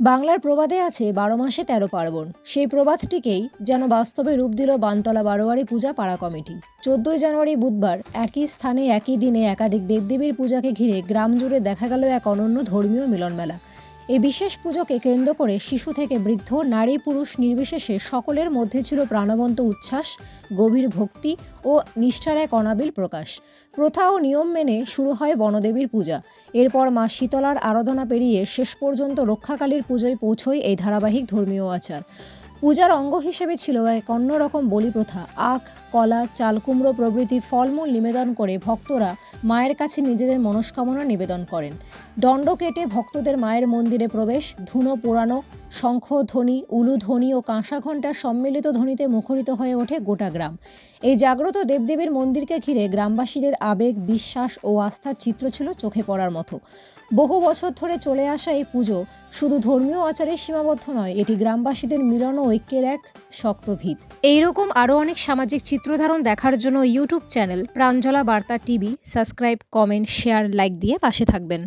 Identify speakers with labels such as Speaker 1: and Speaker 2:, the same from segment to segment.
Speaker 1: বাংলার প্রবাদে আছে ১২ মাসে ১৩ পার্বণ। সেই প্রবাদটিকেই যেন বাস্তবে রূপ দিল বানতলা বারোয়ারি পূজা পাড়া কমিটি। ১৪ই জানুয়ারি বুধবার একই স্থানে একই দিনে একাধিক দেবদেবীর পূজাকে ঘিরে গ্রাম জুড়ে দেখা গেল এক অনন্য ধর্মীয় মিলনমেলা। এই বিশেষ পুজোকে কেন্দ্র করে শিশু থেকে বৃদ্ধ, নারী পুরুষ নির্বিশেষে সকলের মধ্যে ছিল প্রাণবন্ত উচ্ছ্বাস, গভীর ভক্তি ও নিষ্ঠার এক অনাবিল প্রকাশ। প্রথা ও নিয়ম মেনে শুরু হয় বনদেবীর পূজা। এরপর মা শীতলার আরাধনা পেরিয়ে শেষ পর্যন্ত রক্ষাকালীর পুজোয় পৌঁছয় এই ধারাবাহিক ধর্মীয় আচার। পূজার অঙ্গ হিসেবে ছিল এক অন্যরকম বলি প্রথা। আখ, কলা, চালকুমড়ো প্রভৃতি ফলমূল নিবেদন করে ভক্তরা মায়ের কাছে নিজেদের মনস্কামনা নিবেদন করেন। দণ্ড কেটে ভক্তদের মায়ের মন্দিরে প্রবেশ, ধুনো পোড়ানো, শঙ্খ ধ্বনি, উলুধ্বনি ও কাঁসা ঘণ্টার সম্মিলিত ধ্বনিতে মুখরিত হয়ে ওঠে গোটা গ্রাম। এই জাগ্রত দেবদেবীর মন্দিরকে ঘিরে গ্রামবাসীদের আবেগ, বিশ্বাস ও আস্থার চিত্র ছিল চোখে পড়ার মতো। বহু বছর ধরে চলে আসা এই পুজো শুধু ধর্মীয় আচারে সীমাবদ্ধ নয়, এটি গ্রামবাসীদের মিলন ও ঐক্যের এক শক্ত ভিত। এইরকম আরও অনেক সামাজিক চিত্রধারণ দেখার জন্য ইউটিউব চ্যানেল প্রাঞ্জলা বার্তা TV subscribe, comment, share, like দিয়ে পাশে থাকবেন।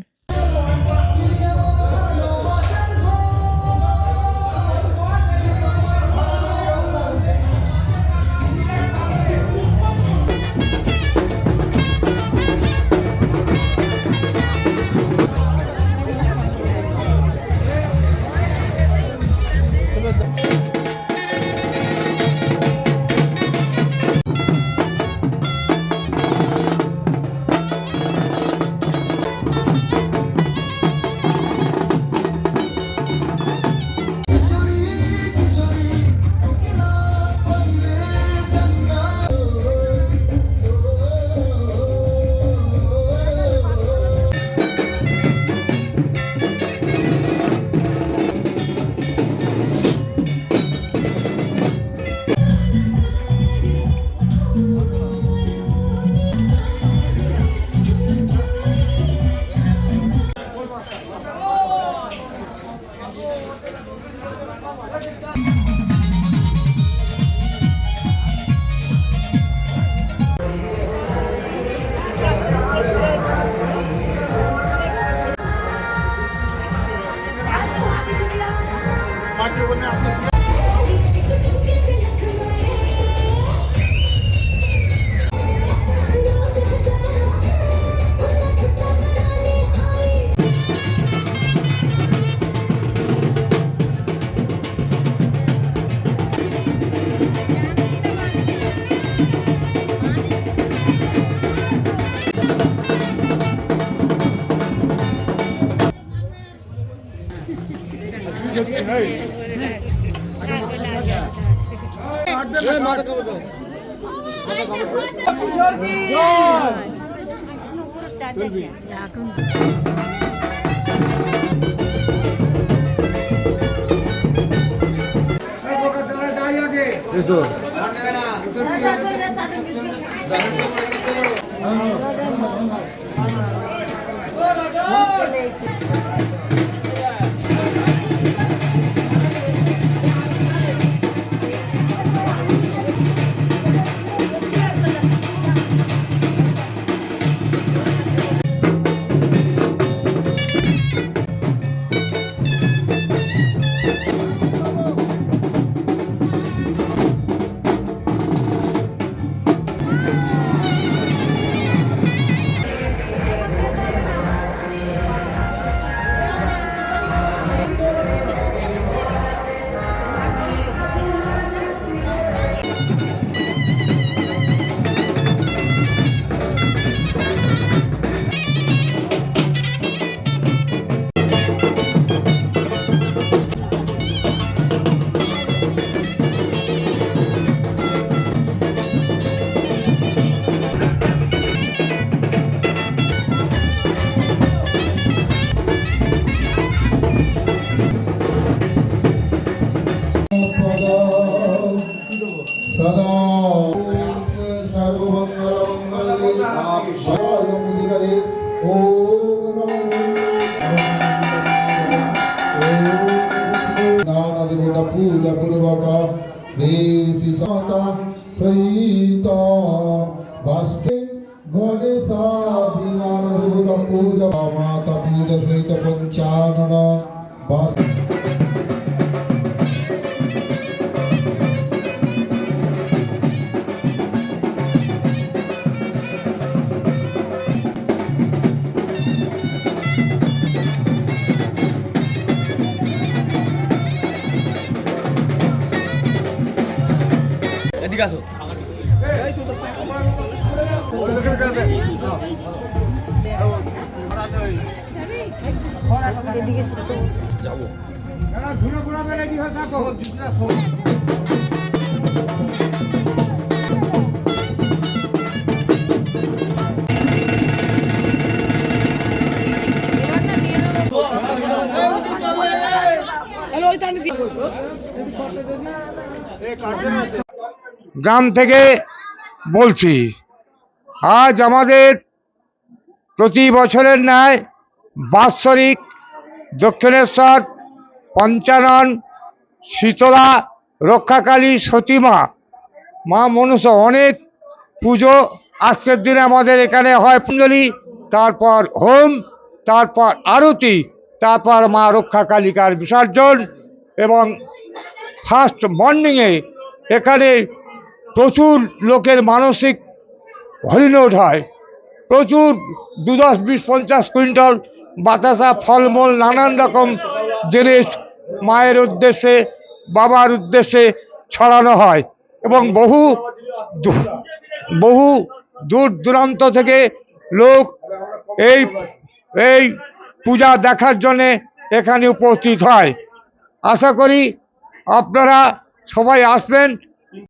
Speaker 2: eso पूजा पूर्वक सहित बाष्पे गणेशाभिमान पूजा माता पूजा सहित पंचानन বাস
Speaker 3: এদিকে আসো। যাবো।
Speaker 4: গ্রাম থেকে বলছি, আজ আমাদের প্রতি বছরের ন্যায় বাৎসরিক দক্ষিণেশ্বর পঞ্চানন শীতলা রক্ষাকালী সতীমা মা মনসা অনেক পুজো আজকের দিনে আমাদের এখানে হয়। কুণ্ডলী, তারপর হোম, তারপর আরতি, তারপর মা রক্ষাকালিকার বিসর্জন এবং ফার্স্ট মর্নিংয়ে এখানে প্রচুর লোকের মানসিক হরিণোট হয়। প্রচুর 2, 10, 20, 50 কুইন্টাল বাতাসা, ফলমূল, নানান রকম জিনিস মায়ের উদ্দেশ্যে, বাবার উদ্দেশ্যে ছড়ানো হয় এবং বহু দূর দূরান্ত থেকে লোক এই পূজা দেখার জন্যে এখানে উপস্থিত হয়। আশা করি আপনারা সবাই আসবেন